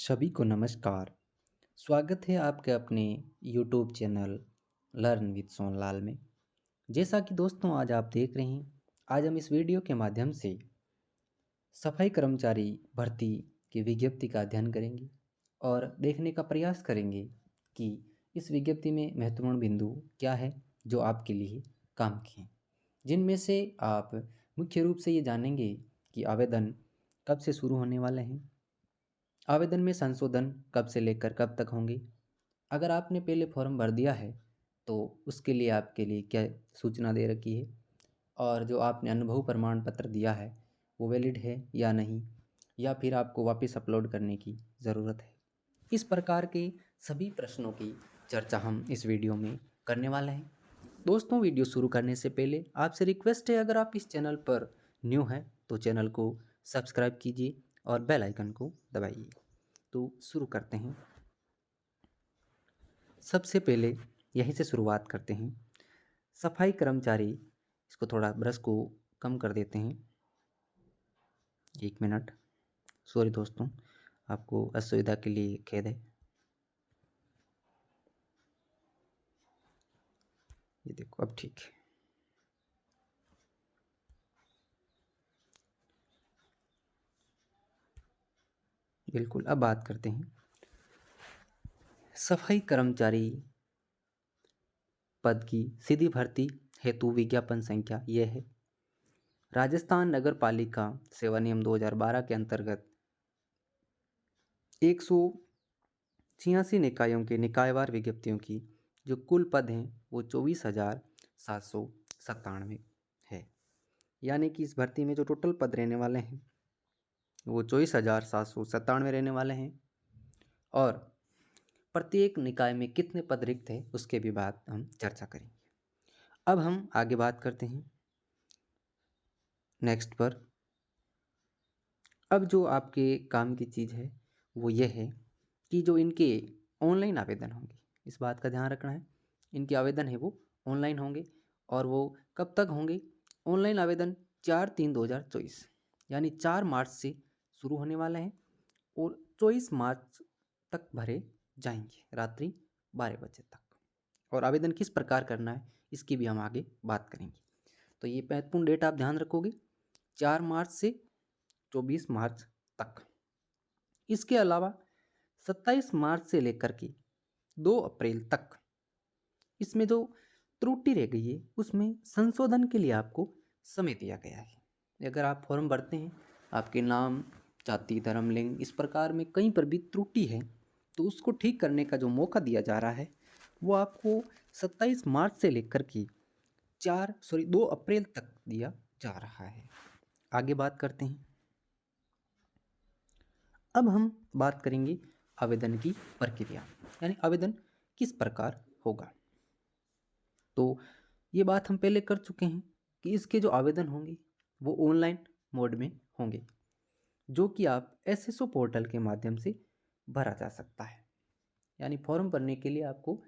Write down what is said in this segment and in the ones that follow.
सभी को नमस्कार। स्वागत है आपके अपने YouTube channel learn with Sonlal में। जैसा कि दोस्तों आज आप देख रहे हैं, आज हम इस वीडियो के माध्यम से सफाई कर्मचारी भर्ती की विज्ञप्ति का अध्ययन करेंगे और देखने का प्रयास करेंगे कि इस विज्ञप्ति में महत्वपूर्ण बिंदु क्या है जो आपके लिए काम के हैं, जिनमें से आप मुख्य रूप से ये जानेंगे कि आवेदन कब से शुरू होने वाले हैं, आवेदन में संशोधन कब से लेकर कब तक होंगे, अगर आपने पहले फॉर्म भर दिया है तो उसके लिए आपके लिए क्या सूचना दे रखी है, और जो आपने अनुभव प्रमाण पत्र दिया है वो वैलिड है या नहीं, या फिर आपको वापस अपलोड करने की ज़रूरत है। इस प्रकार के सभी प्रश्नों की चर्चा हम इस वीडियो में करने वाले हैं। दोस्तों, वीडियो शुरू करने से पहले आपसे रिक्वेस्ट है, अगर आप इस चैनल पर न्यू हैं तो चैनल को सब्सक्राइब कीजिए और बेल आइकन को दबाइए। तो शुरू करते हैं। सबसे पहले यहीं से शुरुआत करते हैं। सफाई कर्मचारी, इसको थोड़ा ब्रश को कम कर देते हैं। 1 मिनट, सॉरी दोस्तों, आपको असुविधा के लिए खेद है। ये देखो, अब ठीक है। बिल्कुल, अब बात करते हैं। सफाई कर्मचारी पद की सीधी भर्ती हेतु विज्ञापन संख्या यह है। राजस्थान नगर पालिका सेवा नियम 2012 के अंतर्गत 186 निकायों के निकायवार विज्ञप्तियों की जो कुल पद हैं वो 24,797 है। यानी कि इस भर्ती में जो टोटल पद रहने वाले हैं वो 24,797 रहने वाले हैं, और प्रत्येक निकाय में कितने पद रिक्त है उसके भी बात हम चर्चा करेंगे। अब हम आगे बात करते हैं नेक्स्ट पर। अब जो आपके काम की चीज़ है वो ये है कि जो इनके ऑनलाइन आवेदन होंगे, इस बात का ध्यान रखना है। इनके आवेदन है वो ऑनलाइन होंगे, और वो कब तक होंगे? ऑनलाइन आवेदन 4/3/2024 यानी 4 मार्च से शुरू होने वाले हैं और 24 मार्च तक भरे जाएंगे रात्रि 12 बजे तक। और आवेदन किस प्रकार करना है इसकी भी हम आगे बात करेंगे। तो ये महत्वपूर्ण डेट आप ध्यान रखोगे, 4 मार्च से 24 मार्च तक। इसके अलावा 27 मार्च से लेकर के 2 अप्रैल तक इसमें जो त्रुटि रह गई है उसमें संशोधन के लिए आपको समय दिया गया है। अगर आप फॉर्म भरते हैं, आपके नाम, जाति, धर्म, लिंग, इस प्रकार में कहीं पर भी त्रुटि है तो उसको ठीक करने का जो मौका दिया जा रहा है वो आपको 27 मार्च से लेकर के 2 अप्रैल तक दिया जा रहा है। आगे बात करते हैं। अब हम बात करेंगे आवेदन की प्रक्रिया, यानी आवेदन किस प्रकार होगा। तो ये बात हम पहले कर चुके हैं कि इसके जो आवेदन होंगे वो ऑनलाइन मोड में होंगे, जो कि आप एसएसओ पोर्टल के माध्यम से भरा जा सकता है। यानी फॉर्म भरने के लिए आपको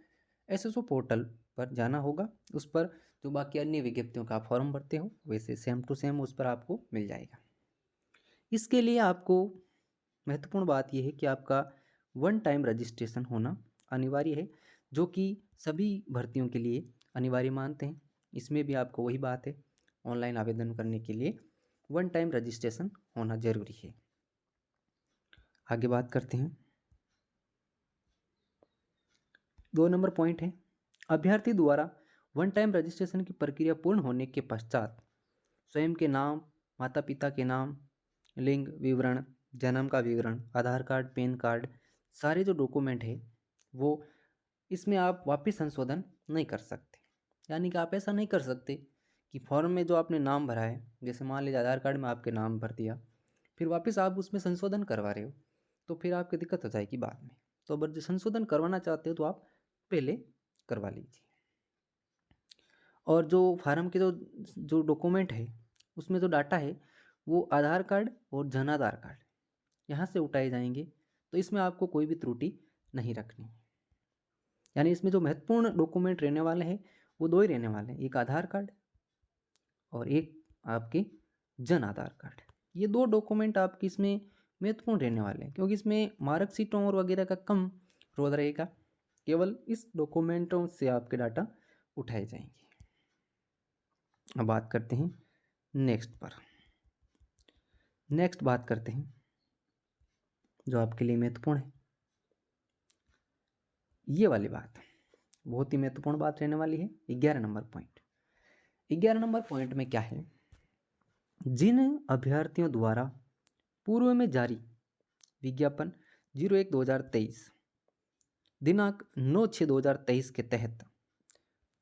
एसएसओ पोर्टल पर जाना होगा। उस पर जो बाकी अन्य विज्ञप्तियों का फॉर्म भरते हो वैसे सेम टू सेम उस पर आपको मिल जाएगा। इसके लिए आपको महत्वपूर्ण बात यह है कि आपका 1 टाइम रजिस्ट्रेशन होना अनिवार्य है, जो कि सभी भर्तियों के लिए अनिवार्य मानते हैं। इसमें भी आपको वही बात है, ऑनलाइन आवेदन करने के लिए 1 टाइम रजिस्ट्रेशन होना जरूरी है। आगे बात करते हैं। 2 नंबर पॉइंट है, अभ्यर्थी द्वारा 1 टाइम रजिस्ट्रेशन की प्रक्रिया पूर्ण होने के पश्चात स्वयं के नाम, माता पिता के नाम, लिंग विवरण, जन्म का विवरण, आधार कार्ड, पैन कार्ड, सारे जो डॉक्यूमेंट है वो इसमें आप वापस संशोधन नहीं कर सकते। यानी कि आप ऐसा नहीं कर सकते कि फॉर्म में जो आपने नाम भरा है, जैसे मान लीजिए आधार कार्ड में आपके नाम भर दिया, फिर वापस आप उसमें संशोधन करवा रहे हो तो फिर आपकी दिक्कत हो जाएगी बाद में। तो अगर जो संशोधन करवाना चाहते हो तो आप पहले करवा लीजिए। और जो फार्म के जो जो डॉक्यूमेंट है उसमें जो डाटा है वो आधार कार्ड और जन आधार कार्ड यहाँ से उठाए जाएंगे, तो इसमें आपको कोई भी त्रुटि नहीं रखनी। यानी इसमें जो महत्वपूर्ण डॉक्यूमेंट रहने वाले हैं वो 2 ही रहने वाले हैं, एक आधार कार्ड और एक आपके जन आधार कार्ड। ये 2 डॉक्यूमेंट आपकी इसमें महत्वपूर्ण रहने वाले हैं, क्योंकि इसमें मार्कशीटों और वगैरह का कम रोल रहेगा। केवल इस डॉक्यूमेंटों से आपके डाटा उठाए जाएंगे। अब बात करते हैं नेक्स्ट बात करते हैं जो आपके लिए महत्वपूर्ण है। ये वाली बात बहुत ही महत्वपूर्ण बात रहने वाली है। 11 नंबर पॉइंट में क्या है, जिन अभ्यर्थियों द्वारा पूर्व में जारी विज्ञापन 01/2023 दिनांक 9/6/2023 के तहत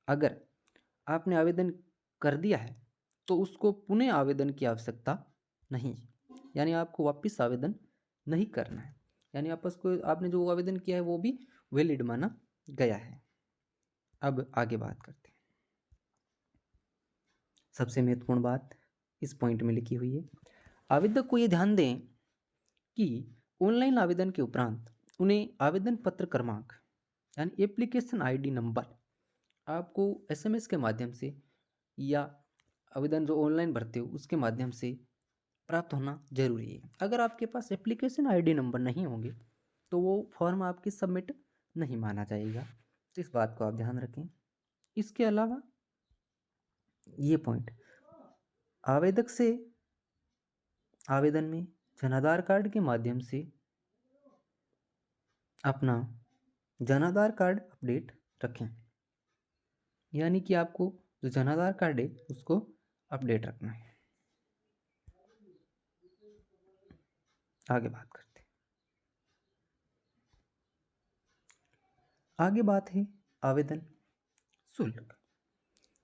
अगर आपने आवेदन कर दिया है तो उसको पुनः आवेदन की आवश्यकता नहीं, यानी आपको वापस आवेदन नहीं करना है, यानी आपने जो आवेदन किया है वो भी वैलिड माना गया है। अब आगे बात करते हैं। सबसे महत्वपूर्ण बात इस पॉइंट में लिखी हुई है, आवेदक को ये ध्यान दें कि ऑनलाइन आवेदन के उपरांत उन्हें आवेदन पत्र क्रमांक यानी एप्लीकेशन आईडी नंबर आपको एसएमएस के माध्यम से या आवेदन जो ऑनलाइन भरते हो उसके माध्यम से प्राप्त होना जरूरी है। अगर आपके पास एप्लीकेशन आईडी नंबर नहीं होंगे तो वो फॉर्म आपकी सबमिट नहीं माना जाएगा, तो इस बात को आप ध्यान रखें। इसके अलावा ये पॉइंट, आवेदक से आवेदन में जनाधार कार्ड के माध्यम से अपना जनाधार कार्ड अपडेट रखें, यानी कि आपको जो जनाधार कार्ड है उसको अपडेट रखना है। आगे बात करते हैं। आगे बात है आवेदन शुल्क।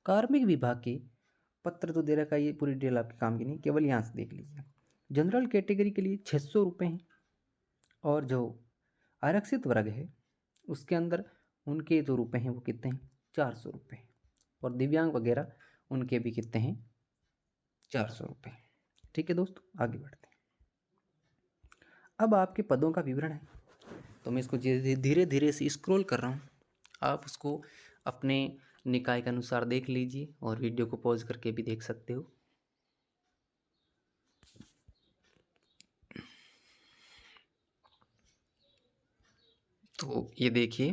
कार्मिक विभाग के पत्र तो दे रखा है, ये पूरी डिटेल आपके काम की नहीं, केवल यहाँ से देख लीजिए। जनरल कैटेगरी के लिए 600 रुपये हैं और जो आरक्षित वर्ग है उसके अंदर उनके जो रुपये हैं वो कितने हैं, 400 रुपये, और दिव्यांग वगैरह उनके भी कितने हैं, 400 रुपये। ठीक है दोस्तों, आगे बढ़ते हैं। अब आपके पदों का विवरण है, तो मैं इसको धीरे धीरे से स्क्रॉल कर रहा हूँ, आप उसको अपने निकाय के अनुसार देख लीजिए और वीडियो को पॉज करके भी देख सकते हो। तो ये देखिए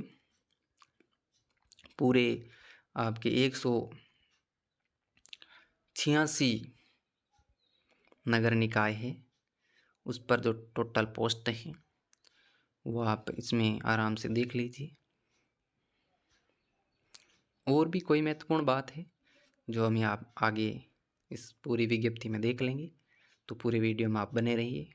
पूरे आपके 186 नगर निकाय है, उस पर जो टोटल पोस्ट हैं वो आप इसमें आराम से देख लीजिए। और भी कोई महत्वपूर्ण बात है जो हम आप आगे इस पूरी विज्ञप्ति में देख लेंगे, तो पूरे वीडियो में आप बने रहिए।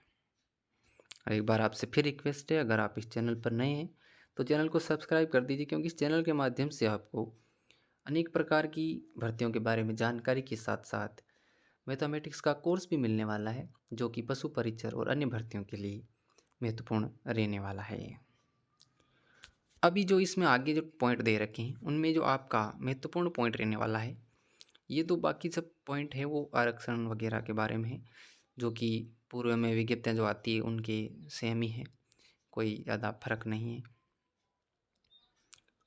और एक बार आपसे फिर रिक्वेस्ट है, अगर आप इस चैनल पर नए हैं तो चैनल को सब्सक्राइब कर दीजिए, क्योंकि इस चैनल के माध्यम से आपको अनेक प्रकार की भर्तियों के बारे में जानकारी के साथ साथ मैथमेटिक्स का कोर्स भी मिलने वाला है, जो कि पशु परीक्षर और अन्य भर्तियों के लिए महत्वपूर्ण रहने वाला है। अभी जो इसमें आगे जो पॉइंट दे रखे हैं उनमें जो आपका महत्वपूर्ण पॉइंट रहने वाला है, ये तो बाकी सब पॉइंट है वो आरक्षण वगैरह के बारे में है, जो कि पूर्व में विज्ञप्तियाँ जो आती है उनके सेम ही है, कोई ज़्यादा फर्क नहीं है।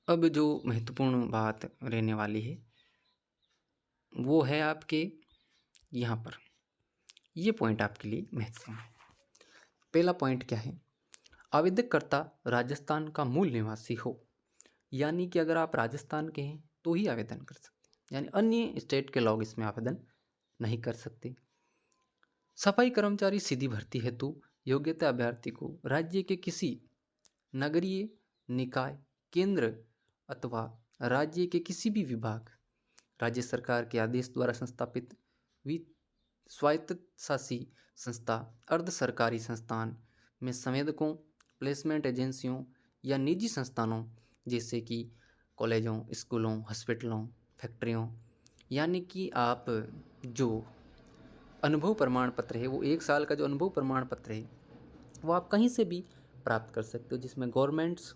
अब जो महत्वपूर्ण बात रहने वाली है वो है आपके यहाँ पर, ये पॉइंट आपके लिए महत्वपूर्ण है। पहला पॉइंट क्या है, आवेदककर्ता राजस्थान का मूल निवासी हो, यानी कि अगर आप राजस्थान के हैं तो ही आवेदन कर सकते हैं, यानी अन्य स्टेट के लोग इसमें आवेदन नहीं कर सकते। सफाई कर्मचारी सीधी भर्ती हेतु योग्यता अभ्यर्थी को राज्य के किसी नगरीय निकाय केंद्र अथवा राज्य के किसी भी विभाग, राज्य सरकार के आदेश द्वारा संस्थापित स्वायत्तशासी संस्था, अर्ध सरकारी संस्थान में संवेदकों, प्लेसमेंट एजेंसियों या निजी संस्थानों जैसे कि कॉलेजों, स्कूलों, हॉस्पिटलों, फैक्ट्रियों, यानी कि आप जो अनुभव प्रमाण पत्र है वो 1 साल का जो अनुभव प्रमाण पत्र है वो आप कहीं से भी प्राप्त कर सकते हो, जिसमें गवर्नमेंट्स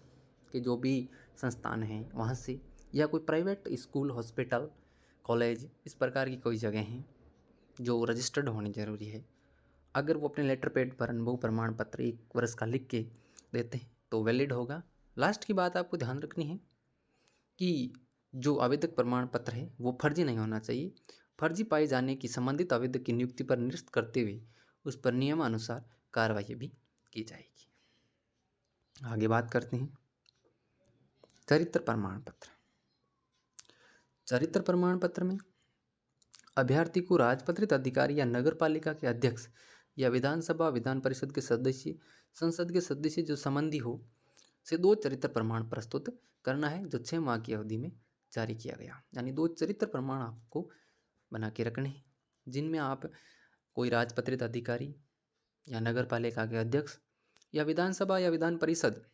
के जो भी संस्थान हैं वहाँ से, या कोई प्राइवेट स्कूल, हॉस्पिटल, कॉलेज, इस प्रकार की कोई जगह हैं जो रजिस्टर्ड होनी ज़रूरी है। अगर वो अपने लेटर पैड पर अनुभव प्रमाण पत्र 1 वर्ष का लिख के देते हैं तो वैलिड होगा। लास्ट की बात आपको ध्यान रखनी है कि जो आवेदक प्रमाण पत्र है वो फर्जी नहीं होना चाहिए। फर्जी पाए जाने की संबंधित आवेदक की नियुक्ति पर निरस्त करते हुए उस पर नियमानुसार कार्रवाई भी की जाएगी। आगे बात करते हैं चरित्र प्रमाण पत्र। चरित्र प्रमाण पत्र में अभ्यर्थी को राजपत्रित अधिकारी या नगर पालिका के अध्यक्ष या विधानसभा विधान परिषद के सदस्य, संसद के सदस्य जो संबंधी हो से 2 चरित्र प्रमाण प्रस्तुत करना है, जो 6 माह की अवधि में जारी किया गया। यानी 2 चरित्र प्रमाण आपको बना के रखने हैं, जिनमें आप कोई राजपत्रित अधिकारी या नगर पालिका के अध्यक्ष या विधानसभा या विधान परिषद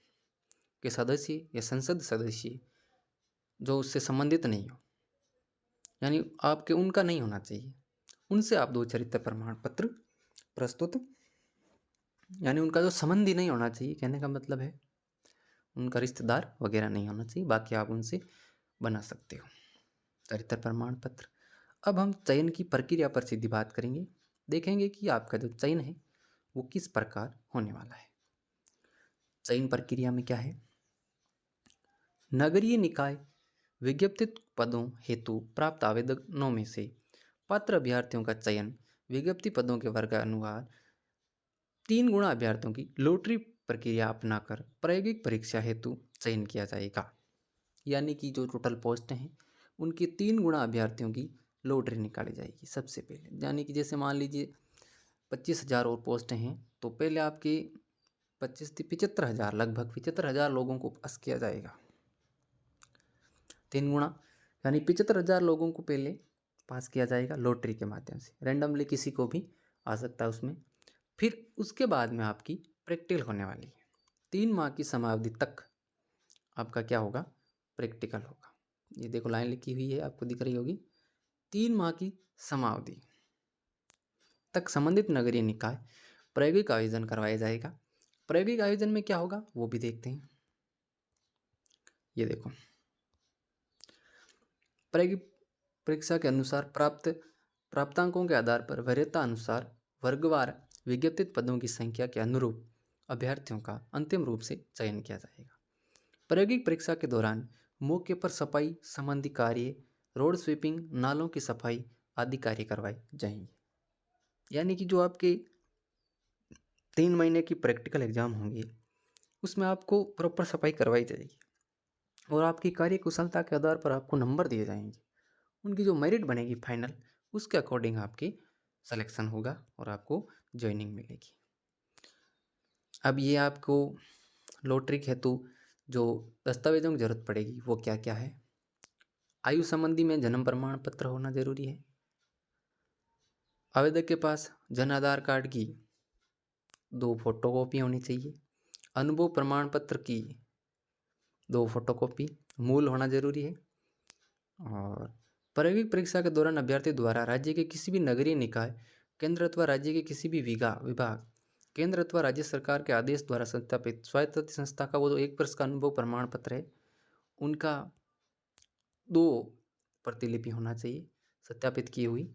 के सदस्य या संसद सदस्य जो उससे संबंधित नहीं हो, यानी आपके उनका नहीं होना चाहिए, उनसे आप 2 चरित्र प्रमाण पत्र प्रस्तुत, यानी उनका जो संबंधी नहीं होना चाहिए, कहने का मतलब है उनका रिश्तेदार वगैरह नहीं होना चाहिए, बाकी आप उनसे बना सकते हो चरित्र प्रमाण पत्र। अब हम चयन की प्रक्रिया पर सीधी बात करेंगे, देखेंगे कि आपका जो चयन है वो किस प्रकार होने वाला है। चयन प्रक्रिया में क्या है, नगरीय निकाय विज्ञप्तित पदों हेतु प्राप्त आवेदनों में से पात्र अभ्यर्थियों का चयन विज्ञप्ति पदों के वर्गानुसार 3 गुणा अभ्यर्थियों की लॉटरी प्रक्रिया अपनाकर प्रायोगिक परीक्षा हेतु चयन किया जाएगा। यानी कि जो टोटल पोस्ट हैं उनके 3 गुणा अभ्यर्थियों की लॉटरी निकाली जाएगी सबसे पहले। यानी कि जैसे मान लीजिए 25,000 और पोस्ट हैं, तो पहले आपके 75,000 लगभग 75,000 लोगों को पास किया जाएगा 3 गुणा, यानी 75,000 लोगों को पहले पास किया जाएगा लॉटरी के माध्यम से, रैंडमली किसी को भी आ सकता है उसमें। फिर उसके बाद में आपकी प्रैक्टिकल होने वाली है, 3 माह की समयावधि तक आपका क्या होगा, प्रैक्टिकल होगा। ये देखो लाइन लिखी हुई है, आपको दिख रही होगी, 3 माह की समयावधि तक संबंधित नगरीय निकाय प्रायोगिक आयोजन करवाया जाएगा। प्रायोगिक आयोजन में क्या होगा वो भी देखते हैं। ये देखो, प्रायोगिक परीक्षा के अनुसार प्राप्तांकों के आधार पर वरीयता अनुसार वर्गवार विज्ञप्तित पदों की संख्या के अनुरूप अभ्यर्थियों का अंतिम रूप से चयन किया जाएगा। प्रायोगिक परीक्षा के दौरान मौके पर सफाई संबंधी कार्य, रोड स्वीपिंग, नालों की सफाई आदि कार्य करवाए जाएंगे। यानी कि जो आपके 3 महीने की प्रैक्टिकल एग्जाम होंगी उसमें आपको प्रॉपर सफाई करवाई जाएगी और आपकी कार्य कुशलता के आधार पर आपको नंबर दिए जाएंगे। उनकी जो मेरिट बनेगी फाइनल, उसके अकॉर्डिंग आपकी सिलेक्शन होगा और आपको ज्वाइनिंग मिलेगी। अब ये आपको लॉटरी हेतु जो दस्तावेजों की जरूरत पड़ेगी वो क्या क्या है, आयु संबंधी में जन्म प्रमाण पत्र होना जरूरी है, आवेदक के पास जन आधार कार्ड की 2 फोटोकॉपी होनी चाहिए, अनुभव प्रमाण पत्र की 2 फोटोकॉपी, मूल होना जरूरी है। और प्रायोगिक परीक्षा के दौरान अभ्यर्थी द्वारा राज्य के किसी भी नगरीय निकाय, केंद्र अथवा राज्य के किसी भी विभाग, केंद्र अथवा राज्य सरकार के आदेश द्वारा सत्यापित स्वायत्त संस्था का वो जो 1 वर्ष का अनुभव प्रमाण पत्र है उनका 2 प्रतिलिपि होना चाहिए सत्यापित की हुई,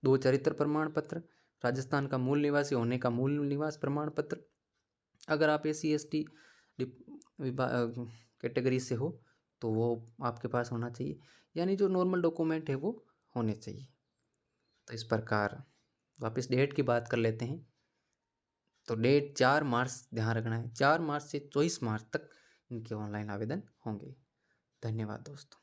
2 चरित्र प्रमाण पत्र, राजस्थान का मूल निवासी होने का मूल निवास प्रमाण पत्र, अगर आप SC/ST कैटेगरी से हो तो वो आपके पास होना चाहिए, यानी जो नॉर्मल डॉक्यूमेंट है वो होने चाहिए। तो इस प्रकार वापस डेट की बात कर लेते हैं। तो डेट 4 मार्च ध्यान रखना है, 4 मार्च से 24 मार्च तक इनके ऑनलाइन आवेदन होंगे। धन्यवाद दोस्तों।